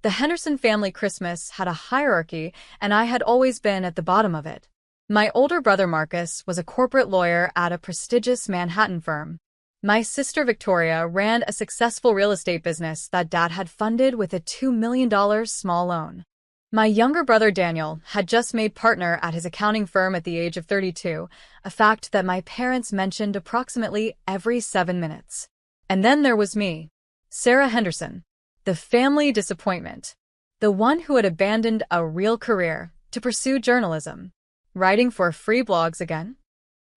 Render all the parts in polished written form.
The Henderson family Christmas had a hierarchy, and I had always been at the bottom of it. My older brother Marcus was a corporate lawyer at a prestigious Manhattan firm. My sister Victoria ran a successful real estate business that Dad had funded with a $2 million small loan. My younger brother Daniel had just made partner at his accounting firm at the age of 32, a fact that my parents mentioned approximately every 7 minutes. And then there was me, Sarah Henderson, the family disappointment, the one who had abandoned a real career to pursue journalism. Writing for free blogs again?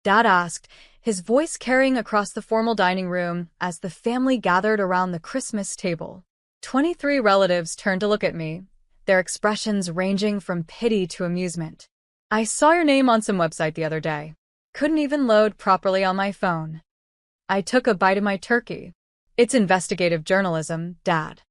Dad asked, his voice carrying across the formal dining room as the family gathered around the Christmas table. 23 relatives turned to look at me, their expressions ranging from pity to amusement. I saw your name on some website the other day. Couldn't even load properly on my phone. I took a bite of my turkey. It's investigative journalism, Dad.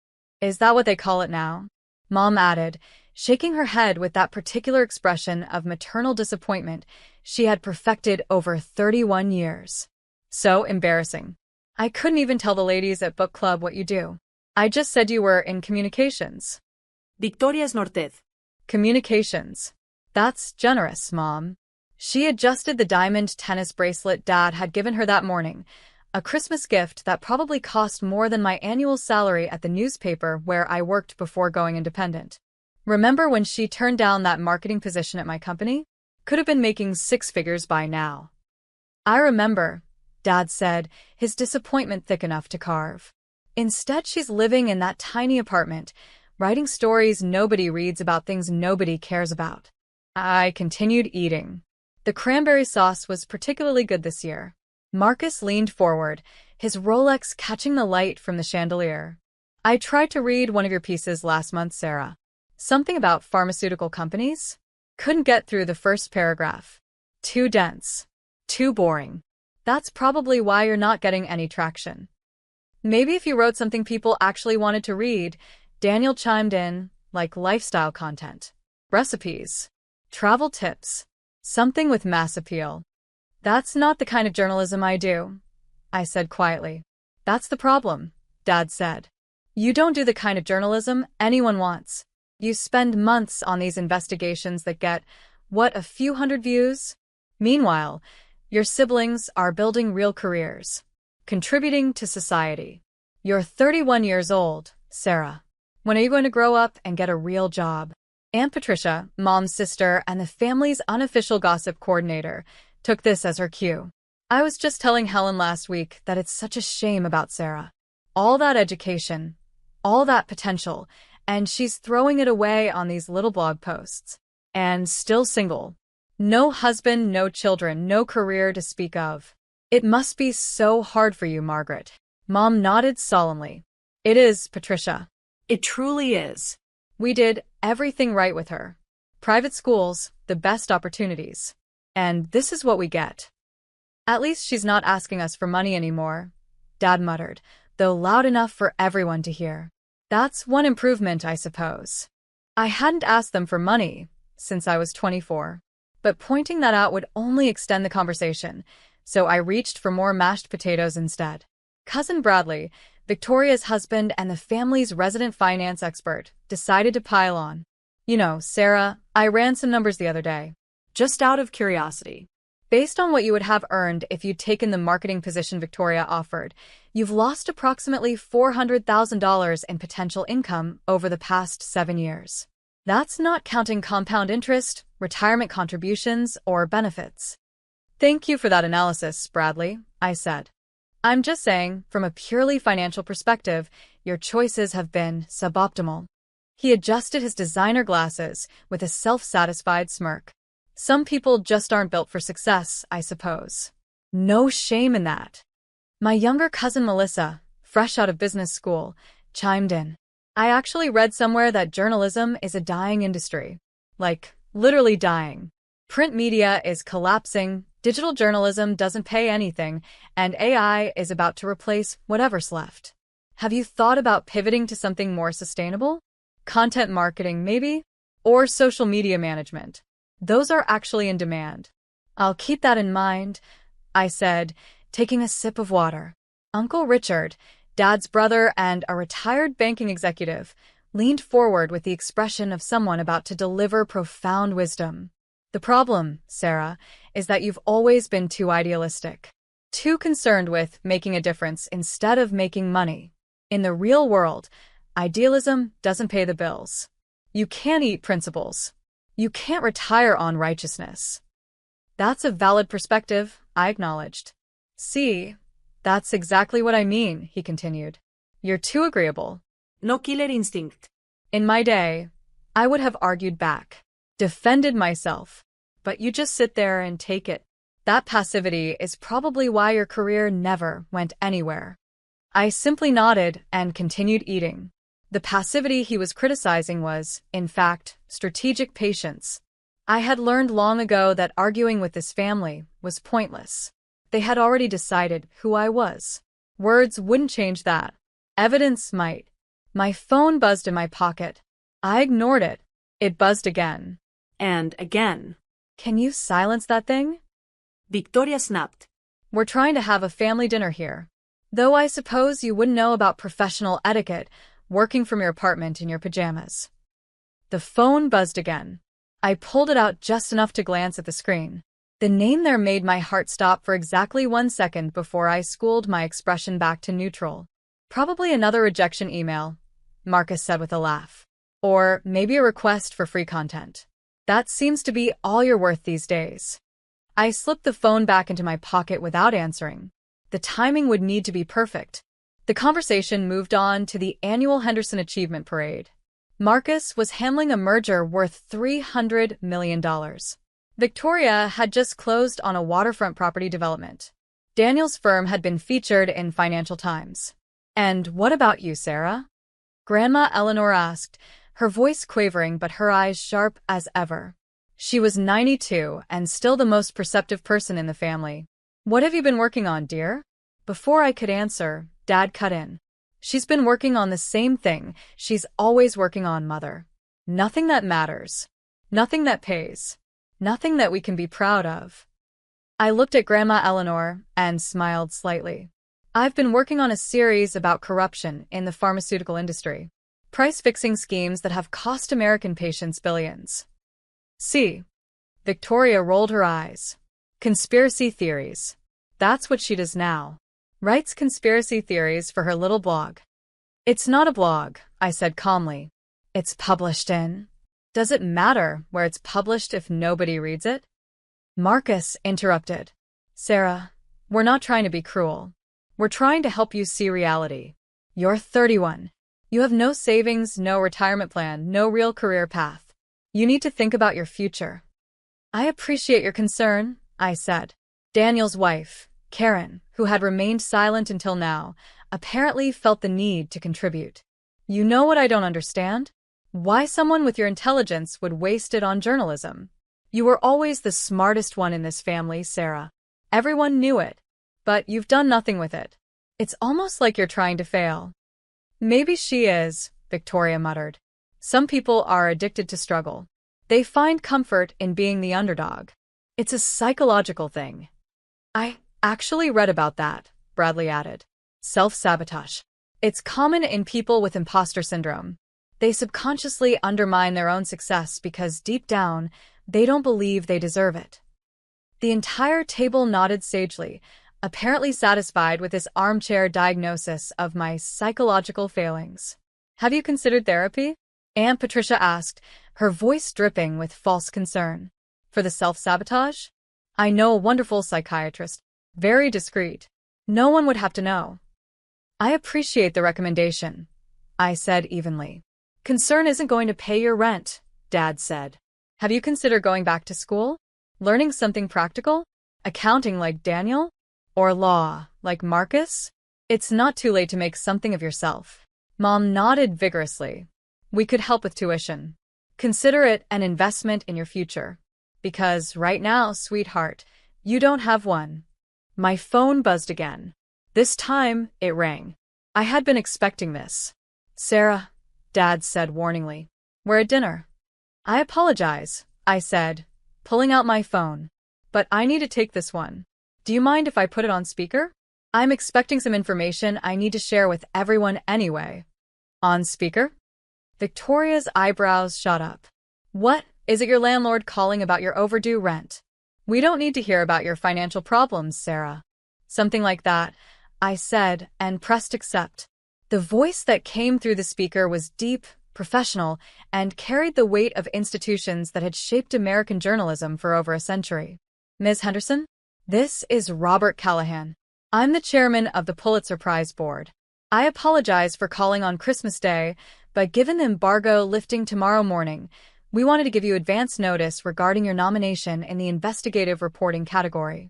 Is that what they call it now? Mom added, shaking her head with that particular expression of maternal disappointment she had perfected over 31 years. So embarrassing. I couldn't even tell the ladies at book club what you do. I just said you were in communications. Victoria's Nortez. Communications. That's generous, Mom. She adjusted the diamond tennis bracelet Dad had given her that morning, a Christmas gift that probably cost more than my annual salary at the newspaper where I worked before going independent. Remember when she turned down that marketing position at my company? Could have been making 6 figures by now. I remember, Dad said, his disappointment thick enough to carve. Instead, she's living in that tiny apartment, writing stories nobody reads about things nobody cares about. I continued eating. The cranberry sauce was particularly good this year. Marcus leaned forward, his Rolex catching the light from the chandelier. I tried to read one of your pieces last month, Sarah. Something about pharmaceutical companies? Couldn't get through the first paragraph. Too dense. Too boring. That's probably why you're not getting any traction. Maybe if you wrote something people actually wanted to read, Daniel chimed in, like lifestyle content, recipes, travel tips, something with mass appeal. That's not the kind of journalism I do, I said quietly. That's the problem, Dad said. You don't do the kind of journalism anyone wants. You spend months on these investigations that get, what, a few hundred views? Meanwhile, your siblings are building real careers, contributing to society. You're 31 years old, Sarah. When are you going to grow up and get a real job? Aunt Patricia, Mom's sister and the family's unofficial gossip coordinator, took this as her cue. I was just telling Helen last week that it's such a shame about Sarah. All that education, all that potential, and she's throwing it away on these little blog posts. And still single. No husband, no children, no career to speak of. It must be so hard for you, Margaret. Mom nodded solemnly. It is, Patricia. It truly is. We did everything right with her. Private schools, the best opportunities. And this is what we get. At least she's not asking us for money anymore, Dad muttered, though loud enough for everyone to hear. That's one improvement, I suppose. I hadn't asked them for money since I was 24. But pointing that out would only extend the conversation, so I reached for more mashed potatoes instead. Cousin Bradley, Victoria's husband and the family's resident finance expert, decided to pile on. You know, Sarah, I ran some numbers the other day. Just out of curiosity. Based on what you would have earned if you'd taken the marketing position Victoria offered, you've lost approximately $400,000 in potential income over the past 7 years. That's not counting compound interest, retirement contributions, or benefits. Thank you for that analysis, Bradley, I said. I'm just saying, from a purely financial perspective, your choices have been suboptimal. He adjusted his designer glasses with a self-satisfied smirk. Some people just aren't built for success, I suppose. No shame in that. My younger cousin Melissa, fresh out of business school, chimed in. I actually read somewhere that journalism is a dying industry. Like, literally dying. Print media is collapsing, digital journalism doesn't pay anything, and AI is about to replace whatever's left. Have you thought about pivoting to something more sustainable? Content marketing, maybe? Or social media management? Those are actually in demand. I'll keep that in mind, I said, taking a sip of water. Uncle Richard, Dad's brother and a retired banking executive, leaned forward with the expression of someone about to deliver profound wisdom. The problem, Sarah, is that you've always been too idealistic. Too concerned with making a difference instead of making money. In the real world, idealism doesn't pay the bills. You can't eat principles. You can't retire on righteousness. That's a valid perspective, I acknowledged. See, that's exactly what I mean, he continued. You're too agreeable. No killer instinct. In my day, I would have argued back, defended myself, but you just sit there and take it. That passivity is probably why your career never went anywhere. I simply nodded and continued eating. The passivity he was criticizing was, in fact, strategic patience. I had learned long ago that arguing with this family was pointless. They had already decided who I was. Words wouldn't change that. Evidence might. My phone buzzed in my pocket. I ignored it. It buzzed again. And again. Can you silence that thing? Victoria snapped. We're trying to have a family dinner here. Though I suppose you wouldn't know about professional etiquette working from your apartment in your pajamas. The phone buzzed again. I pulled it out just enough to glance at the screen. The name there made my heart stop for exactly 1 second before I schooled my expression back to neutral. Probably another rejection email, Marcus said with a laugh. Or maybe a request for free content. That seems to be all you're worth these days. I slipped the phone back into my pocket without answering. The timing would need to be perfect. The conversation moved on to the annual Henderson Achievement Parade. Marcus was handling a merger worth $300 million. Victoria had just closed on a waterfront property development. Daniel's firm had been featured in Financial Times. And what about you, Sarah? Grandma Eleanor asked, her voice quavering but her eyes sharp as ever. She was 92 and still the most perceptive person in the family. What have you been working on, dear? Before I could answer, Dad cut in. She's been working on the same thing she's always working on, Mother. Nothing that matters. Nothing that pays. Nothing that we can be proud of. I looked at Grandma Eleanor and smiled slightly. I've been working on a series about corruption in the pharmaceutical industry. Price-fixing schemes that have cost American patients billions. See. Victoria rolled her eyes. Conspiracy theories. That's what she does now. Writes conspiracy theories for her little blog. It's not a blog, I said calmly. It's published in. Does it matter where it's published if nobody reads it? Marcus interrupted. Sarah, we're not trying to be cruel. We're trying to help you see reality. You're 31. You have no savings, no retirement plan, no real career path. You need to think about your future. I appreciate your concern, I said. Daniel's wife, Karen, who had remained silent until now, apparently felt the need to contribute. You know what I don't understand? Why someone with your intelligence would waste it on journalism. You were always the smartest one in this family, Sarah. Everyone knew it. But you've done nothing with it. It's almost like you're trying to fail. Maybe she is, Victoria muttered. Some people are addicted to struggle. They find comfort in being the underdog. It's a psychological thing. I actually read about that, Bradley added. Self-sabotage. It's common in people with imposter syndrome. They subconsciously undermine their own success because deep down, they don't believe they deserve it. The entire table nodded sagely, apparently satisfied with this armchair diagnosis of my psychological failings. Have you considered therapy? Aunt Patricia asked, her voice dripping with false concern. For the self-sabotage? I know a wonderful psychiatrist, very discreet. No one would have to know. I appreciate the recommendation, I said evenly. Concern isn't going to pay your rent, Dad said. Have you considered going back to school? Learning something practical? Accounting like Daniel? Or law like Marcus? It's not too late to make something of yourself. Mom nodded vigorously. We could help with tuition. Consider it an investment in your future. Because right now, sweetheart, you don't have one. My phone buzzed again. This time, it rang. I had been expecting this. Sarah, Dad said warningly. We're at dinner. I apologize, I said, pulling out my phone. But I need to take this one. Do you mind if I put it on speaker? I'm expecting some information I need to share with everyone anyway. On speaker? Victoria's eyebrows shot up. What? Is it your landlord calling about your overdue rent? We don't need to hear about your financial problems, Sarah. Something like that, I said, and pressed accept. The voice that came through the speaker was deep, professional, and carried the weight of institutions that had shaped American journalism for over a century. Ms. Henderson? This is Robert Callahan. I'm the chairman of the Pulitzer Prize Board. I apologize for calling on Christmas Day, but given the embargo lifting tomorrow morning, we wanted to give you advance notice regarding your nomination in the investigative reporting category.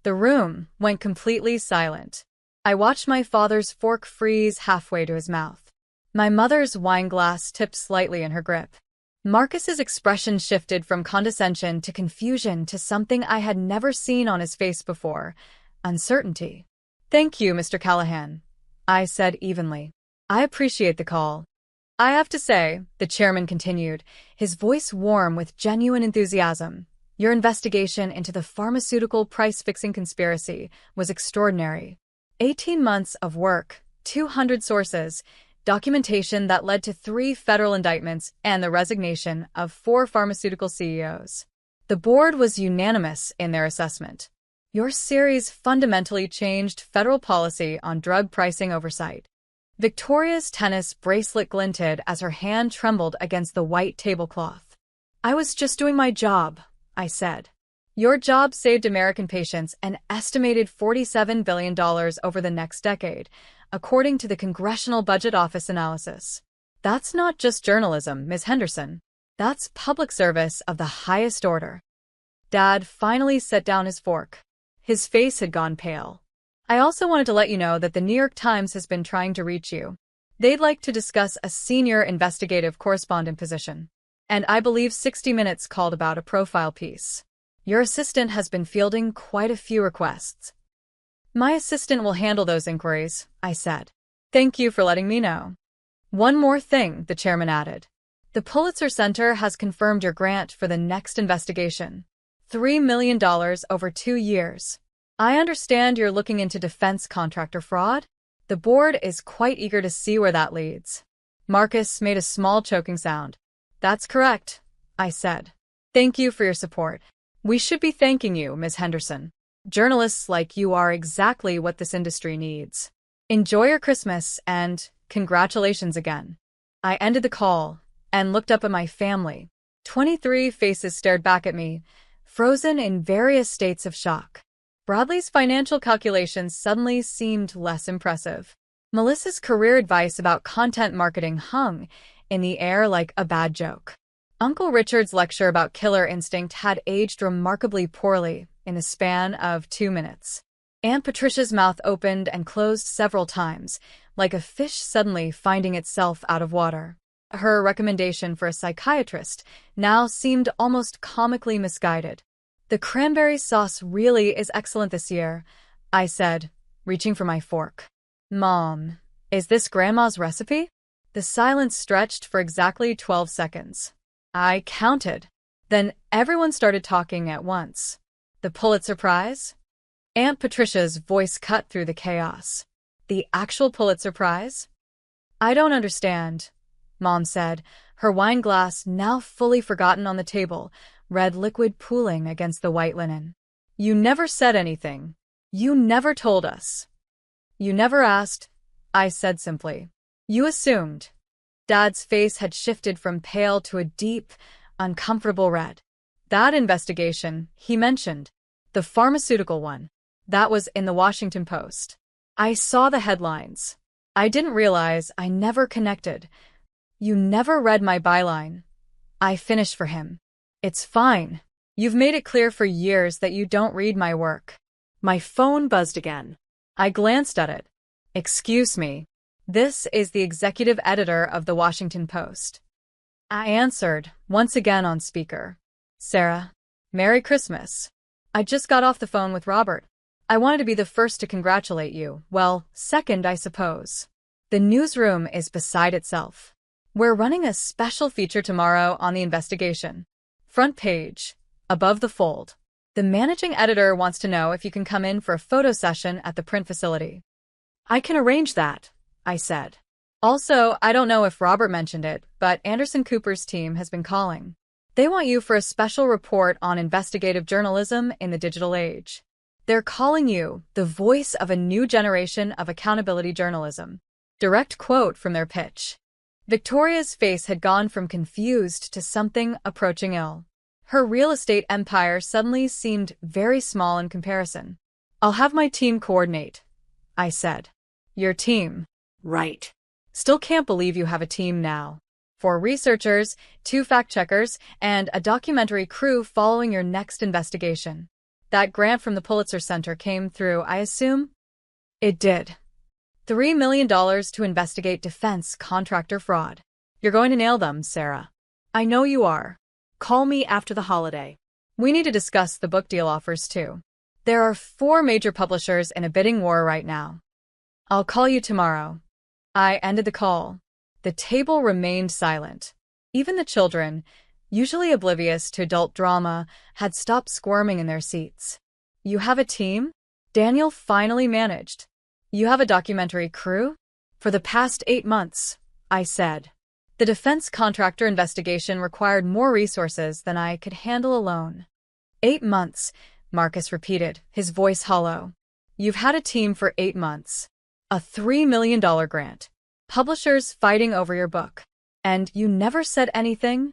The room went completely silent. I watched my father's fork freeze halfway to his mouth. My mother's wine glass tipped slightly in her grip. Marcus's expression shifted from condescension to confusion to something I had never seen on his face before: uncertainty. Thank you, Mr. Callahan, I said evenly. I appreciate the call. I have to say, the chairman continued, his voice warm with genuine enthusiasm, your investigation into the pharmaceutical price-fixing conspiracy was extraordinary. 18 months of work, 200 sources, documentation that led to 3 federal indictments and the resignation of 4 pharmaceutical CEOs. The board was unanimous in their assessment. Your series fundamentally changed federal policy on drug pricing oversight. Victoria's tennis bracelet glinted as her hand trembled against the white tablecloth. I was just doing my job, I said. Your job saved American patients an estimated $47 billion over the next decade, according to the Congressional Budget Office analysis. That's not just journalism, Ms. Henderson. That's public service of the highest order. Dad finally set down his fork. His face had gone pale. I also wanted to let you know that the New York Times has been trying to reach you. They'd like to discuss a senior investigative correspondent position. And I believe 60 Minutes called about a profile piece. Your assistant has been fielding quite a few requests. My assistant will handle those inquiries, I said. Thank you for letting me know. One more thing, the chairman added. The Pulitzer Center has confirmed your grant for the next investigation. $3 million over 2 years. I understand you're looking into defense contractor fraud. The board is quite eager to see where that leads. Marcus made a small choking sound. That's correct, I said. Thank you for your support. We should be thanking you, Ms. Henderson. Journalists like you are exactly what this industry needs. Enjoy your Christmas and congratulations again. I ended the call and looked up at my family. 23 faces stared back at me, frozen in various states of shock. Bradley's financial calculations suddenly seemed less impressive. Melissa's career advice about content marketing hung in the air like a bad joke. Uncle Richard's lecture about killer instinct had aged remarkably poorly in the span of 2 minutes. Aunt Patricia's mouth opened and closed several times, like a fish suddenly finding itself out of water. Her recommendation for a psychiatrist now seemed almost comically misguided. The cranberry sauce really is excellent this year, I said, reaching for my fork. Mom, is this Grandma's recipe? The silence stretched for exactly 12 seconds. I counted. Then everyone started talking at once. The Pulitzer Prize? Aunt Patricia's voice cut through the chaos. The actual Pulitzer Prize? I don't understand, Mom said, her wine glass now fully forgotten on the table, red liquid pooling against the white linen. You never said anything. You never told us. You never asked, I said simply. You assumed. Dad's face had shifted from pale to a deep, uncomfortable red. That investigation, he mentioned. The pharmaceutical one. That was in the Washington Post. I saw the headlines. I didn't realize I never connected. You never read my byline. I finished for him. It's fine. You've made it clear for years that you don't read my work. My phone buzzed again. I glanced at it. Excuse me. This is the executive editor of the Washington Post. I answered, once again on speaker. Sarah, Merry Christmas. I just got off the phone with Robert. I wanted to be the first to congratulate you. Well, second, I suppose. The newsroom is beside itself. We're running a special feature tomorrow on the investigation. Front page, above the fold. The managing editor wants to know if you can come in for a photo session at the print facility. I can arrange that, I said. Also, I don't know if Robert mentioned it, but Anderson Cooper's team has been calling. They want you for a special report on investigative journalism in the digital age. They're calling you the voice of a new generation of accountability journalism. Direct quote from their pitch. Victoria's face had gone from confused to something approaching ill. Her real estate empire suddenly seemed very small in comparison. I'll have my team coordinate, I said. Your team? Right. Still can't believe you have a team now. 4 researchers, 2 fact-checkers, and a documentary crew following your next investigation. That grant from the Pulitzer Center came through, I assume? It did. $3 million to investigate defense contractor fraud. You're going to nail them, Sarah. I know you are. Call me after the holiday. We need to discuss the book deal offers, too. There are 4 major publishers in a bidding war right now. I'll call you tomorrow. I ended the call. The table remained silent. Even the children, usually oblivious to adult drama, had stopped squirming in their seats. You have a team? Daniel finally managed. You have a documentary crew? For the past 8 months, I said. The defense contractor investigation required more resources than I could handle alone. 8 months, Marcus repeated, his voice hollow. You've had a team for 8 months. A $3 million grant. Publishers fighting over your book. And you never said anything?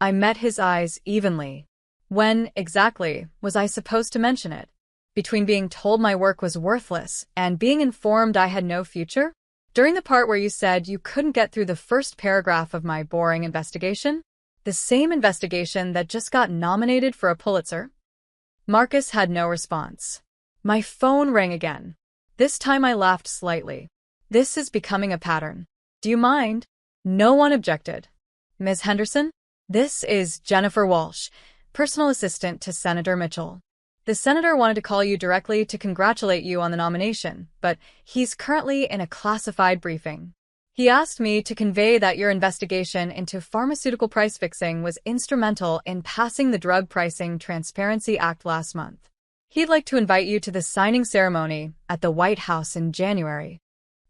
I met his eyes evenly. When, exactly, was I supposed to mention it? Between being told my work was worthless and being informed I had no future? During the part where you said you couldn't get through the first paragraph of my boring investigation? The same investigation that just got nominated for a Pulitzer? Marcus had no response. My phone rang again. This time I laughed slightly. This is becoming a pattern. Do you mind? No one objected. Ms. Henderson? This is Jennifer Walsh, personal assistant to Senator Mitchell. The senator wanted to call you directly to congratulate you on the nomination, but he's currently in a classified briefing. He asked me to convey that your investigation into pharmaceutical price fixing was instrumental in passing the Drug Pricing Transparency Act last month. He'd like to invite you to the signing ceremony at the White House in January.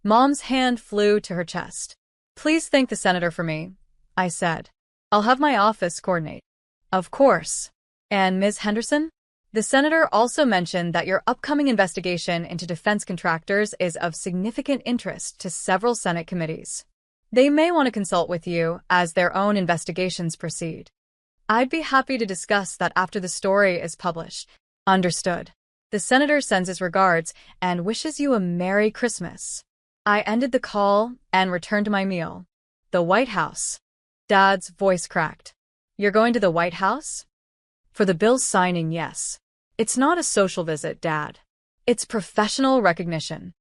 Mom's hand flew to her chest. Please thank the senator for me, I said. I'll have my office coordinate. Of course. And Ms. Henderson? The senator also mentioned that your upcoming investigation into defense contractors is of significant interest to several Senate committees. They may want to consult with you as their own investigations proceed. I'd be happy to discuss that after the story is published. Understood. The senator sends his regards and wishes you a Merry Christmas. I ended the call and returned to my meal. The White House. Dad's voice cracked. You're going to the White House? For the bill signing, yes. It's not a social visit, Dad. It's professional recognition.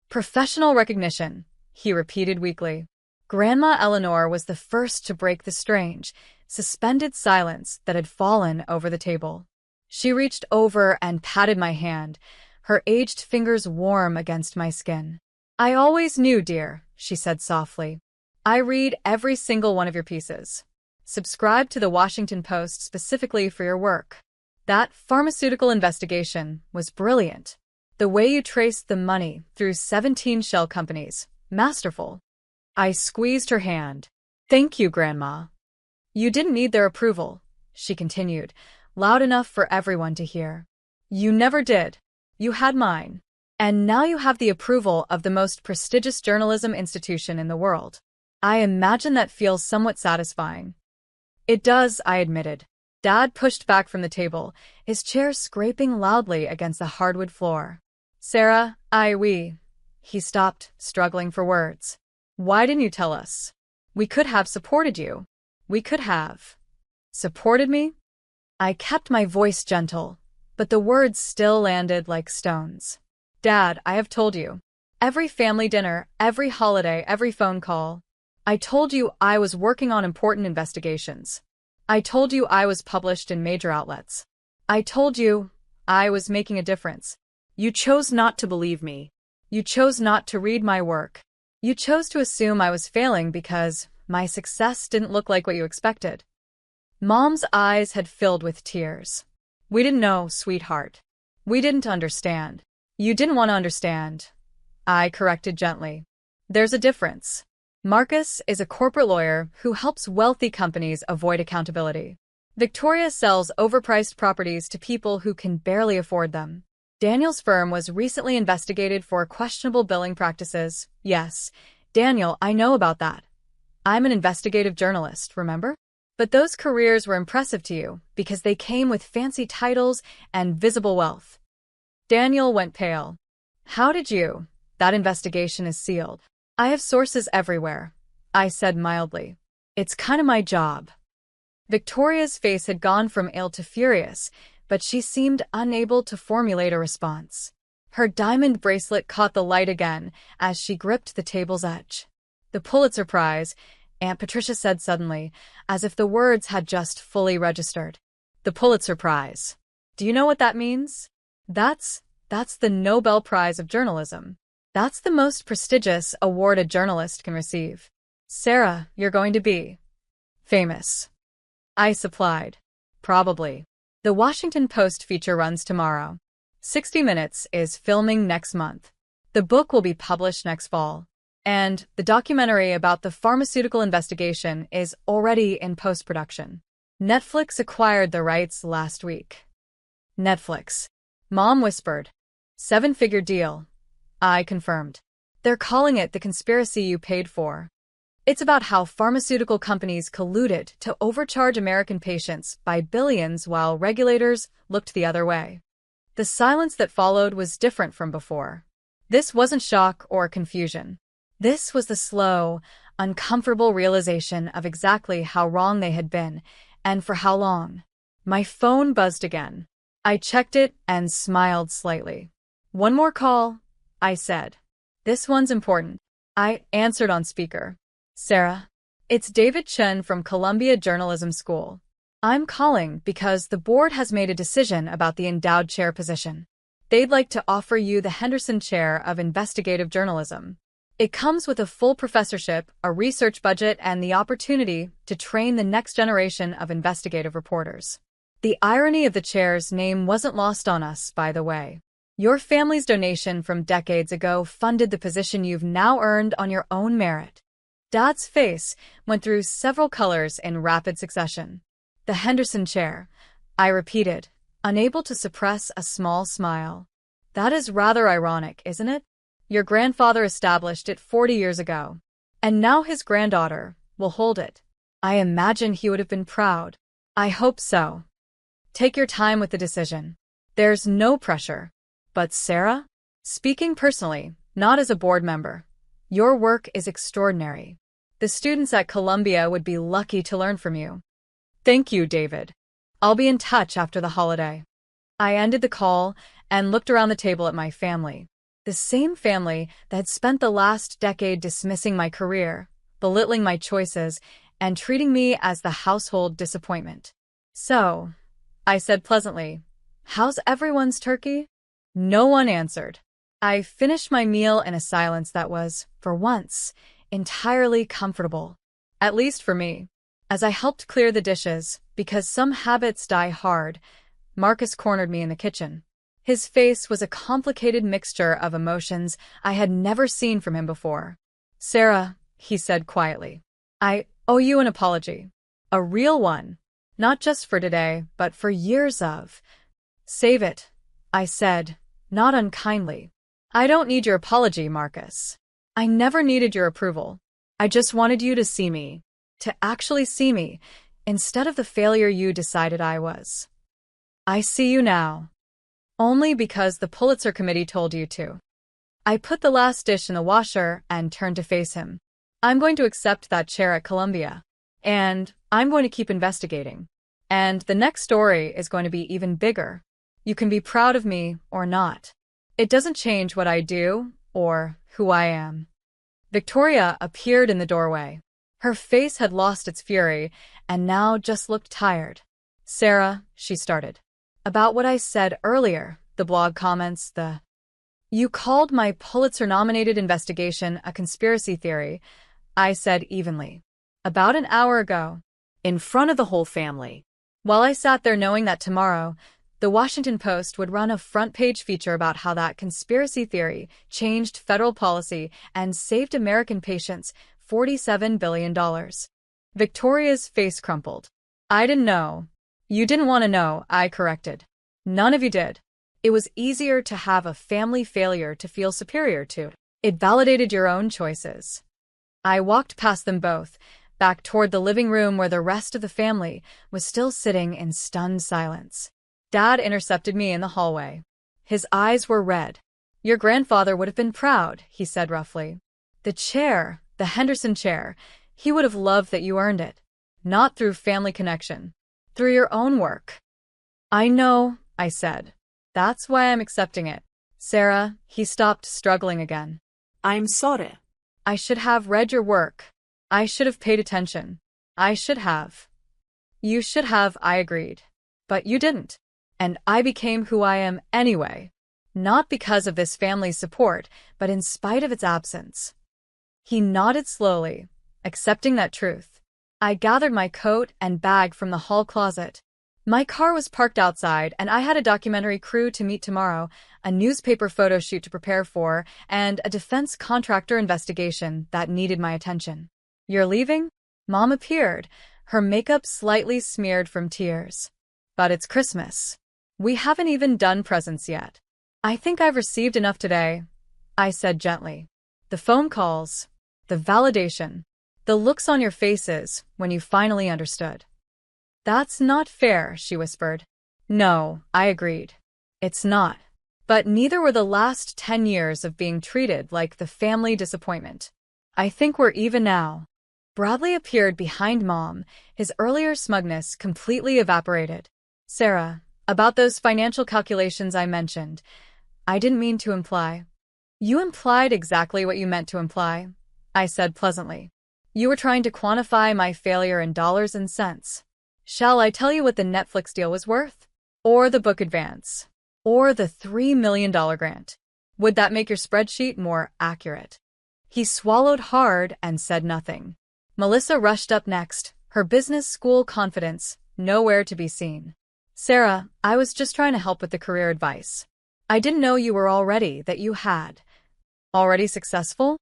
Professional recognition, he repeated weakly. Grandma Eleanor was the first to break the strange, suspended silence that had fallen over the table. She reached over and patted my hand, her aged fingers warm against my skin. I always knew, dear, she said softly. I read every single one of your pieces. Subscribe to the Washington Post specifically for your work. That pharmaceutical investigation was brilliant. The way you traced the money through 17 shell companies, masterful. I squeezed her hand. Thank you, Grandma. You didn't need their approval, she continued, loud enough for everyone to hear. You never did. You had mine. And now you have the approval of the most prestigious journalism institution in the world. I imagine that feels somewhat satisfying. It does, I admitted. Dad pushed back from the table, his chair scraping loudly against the hardwood floor. Sarah, we... He stopped, struggling for words. Why didn't you tell us? We could have supported you. We could have. Supported me? I kept my voice gentle, but the words still landed like stones. Dad, I have told you. Every family dinner, every holiday, every phone call. I told you I was working on important investigations. I told you I was published in major outlets. I told you I was making a difference. You chose not to believe me. You chose not to read my work. You chose to assume I was failing because my success didn't look like what you expected. Mom's eyes had filled with tears. We didn't know, sweetheart. We didn't understand. You didn't want to understand. I corrected gently. There's a difference. Marcus is a corporate lawyer who helps wealthy companies avoid accountability. Victoria sells overpriced properties to people who can barely afford them. Daniel's firm was recently investigated for questionable billing practices. Yes, Daniel, I know about that. I'm an investigative journalist, remember? But those careers were impressive to you because they came with fancy titles and visible wealth. Daniel went pale. How did you? That investigation is sealed. I have sources everywhere, I said mildly. It's kind of my job. Victoria's face had gone from ill to furious, but she seemed unable to formulate a response. Her diamond bracelet caught the light again as she gripped the table's edge. The Pulitzer Prize, Aunt Patricia said suddenly, as if the words had just fully registered. The Pulitzer Prize. Do you know what that means? That's the Nobel Prize of Journalism. That's the most prestigious award a journalist can receive. Sarah, you're going to be famous. I supplied. Probably. The Washington Post feature runs tomorrow. 60 Minutes is filming next month. The book will be published next fall. And the documentary about the pharmaceutical investigation is already in post-production. Netflix acquired the rights last week. Netflix. Mom whispered. 7-figure deal. I confirmed. They're calling it the conspiracy you paid for. It's about how pharmaceutical companies colluded to overcharge American patients by billions while regulators looked the other way. The silence that followed was different from before. This wasn't shock or confusion. This was the slow, uncomfortable realization of exactly how wrong they had been, and for how long. My phone buzzed again. I checked it and smiled slightly. One more call, I said. This one's important. I answered on speaker. Sarah, it's David Chen from Columbia Journalism School. I'm calling because the board has made a decision about the endowed chair position. They'd like to offer you the Henderson Chair of Investigative Journalism. It comes with a full professorship, a research budget, and the opportunity to train the next generation of investigative reporters. The irony of the chair's name wasn't lost on us, by the way. Your family's donation from decades ago funded the position you've now earned on your own merit. Dad's face went through several colors in rapid succession. The Henderson Chair, I repeated, unable to suppress a small smile. That is rather ironic, isn't it? Your grandfather established it 40 years ago, and now his granddaughter will hold it. I imagine he would have been proud. I hope so. Take your time with the decision. There's no pressure. But Sarah? Speaking personally, not as a board member, your work is extraordinary. The students at Columbia would be lucky to learn from you. Thank you, David. I'll be in touch after the holiday. I ended the call and looked around the table at my family. The same family that had spent the last decade dismissing my career, belittling my choices, and treating me as the household disappointment. So, I said pleasantly, how's everyone's turkey? No one answered. I finished my meal in a silence that was, for once, entirely comfortable. At least for me. As I helped clear the dishes, because some habits die hard, Marcus cornered me in the kitchen. His face was a complicated mixture of emotions I had never seen from him before. Sarah, he said quietly, I owe you an apology. A real one. Not just for today, but for years of. Save it, I said, not unkindly. I don't need your apology, Marcus. I never needed your approval. I just wanted you to see me. To actually see me, instead of the failure you decided I was. I see you now. Only because the Pulitzer Committee told you to. I put the last dish in the washer and turned to face him. I'm going to accept that chair at Columbia. And I'm going to keep investigating. And the next story is going to be even bigger. You can be proud of me or not. It doesn't change what I do or who I am. Victoria appeared in the doorway. Her face had lost its fury and now just looked tired. Sarah, she started. About what I said earlier, the blog comments, You called my Pulitzer-nominated investigation a conspiracy theory, I said evenly. About an hour ago. In front of the whole family. While I sat there knowing that tomorrow, the Washington Post would run a front-page feature about how that conspiracy theory changed federal policy and saved American patients $47 billion. Victoria's face crumpled. I didn't know. You didn't want to know, I corrected. None of you did. It was easier to have a family failure to feel superior to. It validated your own choices. I walked past them both, back toward the living room where the rest of the family was still sitting in stunned silence. Dad intercepted me in the hallway. His eyes were red. Your grandfather would have been proud, he said roughly. The chair, the Henderson chair, he would have loved that you earned it. Not through family connection. Through your own work. I know, I said. That's why I'm accepting it. Sarah, he stopped, struggling again. I'm sorry. I should have read your work. I should have paid attention. I should have. You should have, I agreed. But you didn't. And I became who I am anyway. Not because of this family's support, but in spite of its absence. He nodded slowly, accepting that truth. I gathered my coat and bag from the hall closet. My car was parked outside, and I had a documentary crew to meet tomorrow, a newspaper photo shoot to prepare for, and a defense contractor investigation that needed my attention. You're leaving? Mom appeared, her makeup slightly smeared from tears. But it's Christmas. We haven't even done presents yet. I think I've received enough today, I said gently. The phone calls, the validation, the looks on your faces when you finally understood. That's not fair, she whispered. No, I agreed. It's not. But neither were the last 10 years of being treated like the family disappointment. I think we're even now. Bradley appeared behind Mom, his earlier smugness completely evaporated. Sarah, about those financial calculations I mentioned, I didn't mean to imply. You implied exactly what you meant to imply, I said pleasantly. You were trying to quantify my failure in dollars and cents. Shall I tell you what the Netflix deal was worth? Or the book advance? Or the $3 million grant? Would that make your spreadsheet more accurate? He swallowed hard and said nothing. Melissa rushed up next, her business school confidence nowhere to be seen. Sarah, I was just trying to help with the career advice. I didn't know you were already that you had. Already successful?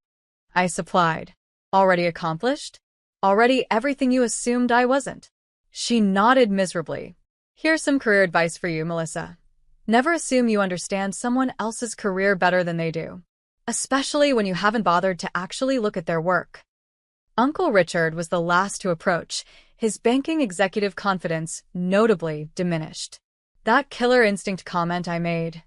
I supplied. Already accomplished? Already everything you assumed I wasn't. She nodded miserably. Here's some career advice for you, Melissa. Never assume you understand someone else's career better than they do. Especially when you haven't bothered to actually look at their work. Uncle Richard was the last to approach, his banking executive confidence notably diminished. That killer instinct comment I made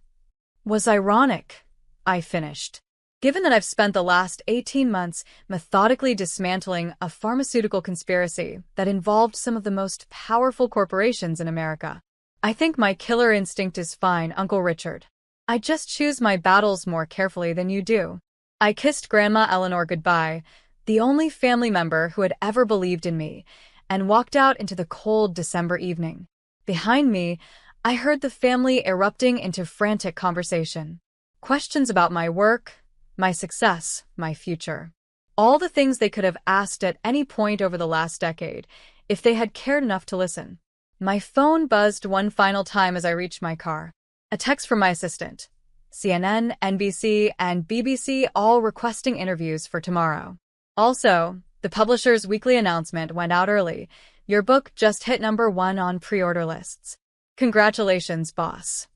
was ironic, I finished. Given that I've spent the last 18 months methodically dismantling a pharmaceutical conspiracy that involved some of the most powerful corporations in America, I think my killer instinct is fine, Uncle Richard. I just choose my battles more carefully than you do. I kissed Grandma Eleanor goodbye, the only family member who had ever believed in me, and walked out into the cold December evening. Behind me, I heard the family erupting into frantic conversation. Questions about my work, my success, my future. All the things they could have asked at any point over the last decade, if they had cared enough to listen. My phone buzzed one final time as I reached my car. A text from my assistant. CNN, NBC, and BBC all requesting interviews for tomorrow. Also, the publisher's weekly announcement went out early. Your book just hit #1 on pre-order lists. Congratulations, boss.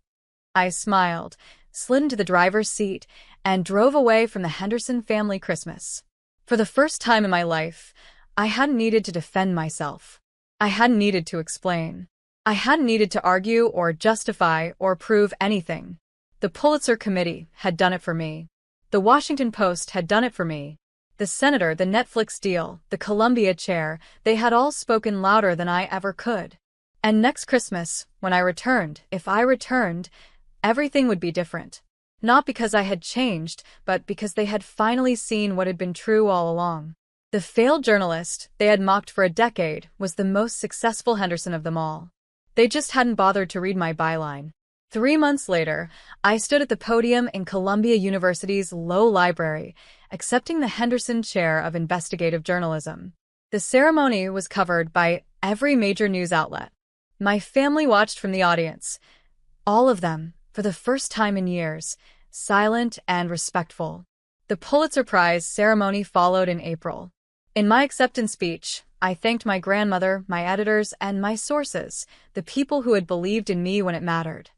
I smiled, slid into the driver's seat, and drove away from the Henderson family Christmas. For the first time in my life, I hadn't needed to defend myself. I hadn't needed to explain. I hadn't needed to argue or justify or prove anything. The Pulitzer Committee had done it for me. The Washington Post had done it for me. The senator, the Netflix deal, the Columbia chair, they had all spoken louder than I ever could. And next Christmas, when I returned, if I returned, everything would be different. Not because I had changed, but because they had finally seen what had been true all along. The failed journalist they had mocked for a decade was the most successful Henderson of them all. They just hadn't bothered to read my byline. 3 months later, I stood at the podium in Columbia University's Low Library, accepting the Henderson Chair of Investigative Journalism. The ceremony was covered by every major news outlet. My family watched from the audience. All of them, for the first time in years, silent and respectful. The Pulitzer Prize ceremony followed in April. In my acceptance speech, I thanked my grandmother, my editors, and my sources, the people who had believed in me when it mattered.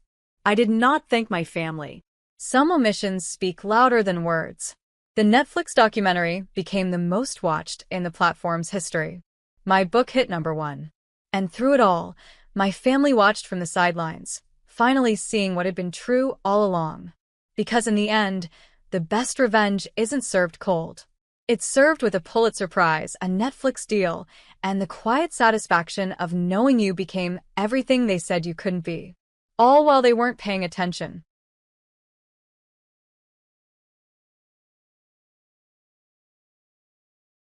I did not thank my family. Some omissions speak louder than words. The Netflix documentary became the most watched in the platform's history. My book hit #1. And through it all, my family watched from the sidelines, finally seeing what had been true all along. Because in the end, the best revenge isn't served cold. It's served with a Pulitzer Prize, a Netflix deal, and the quiet satisfaction of knowing you became everything they said you couldn't be. All while they weren't paying attention.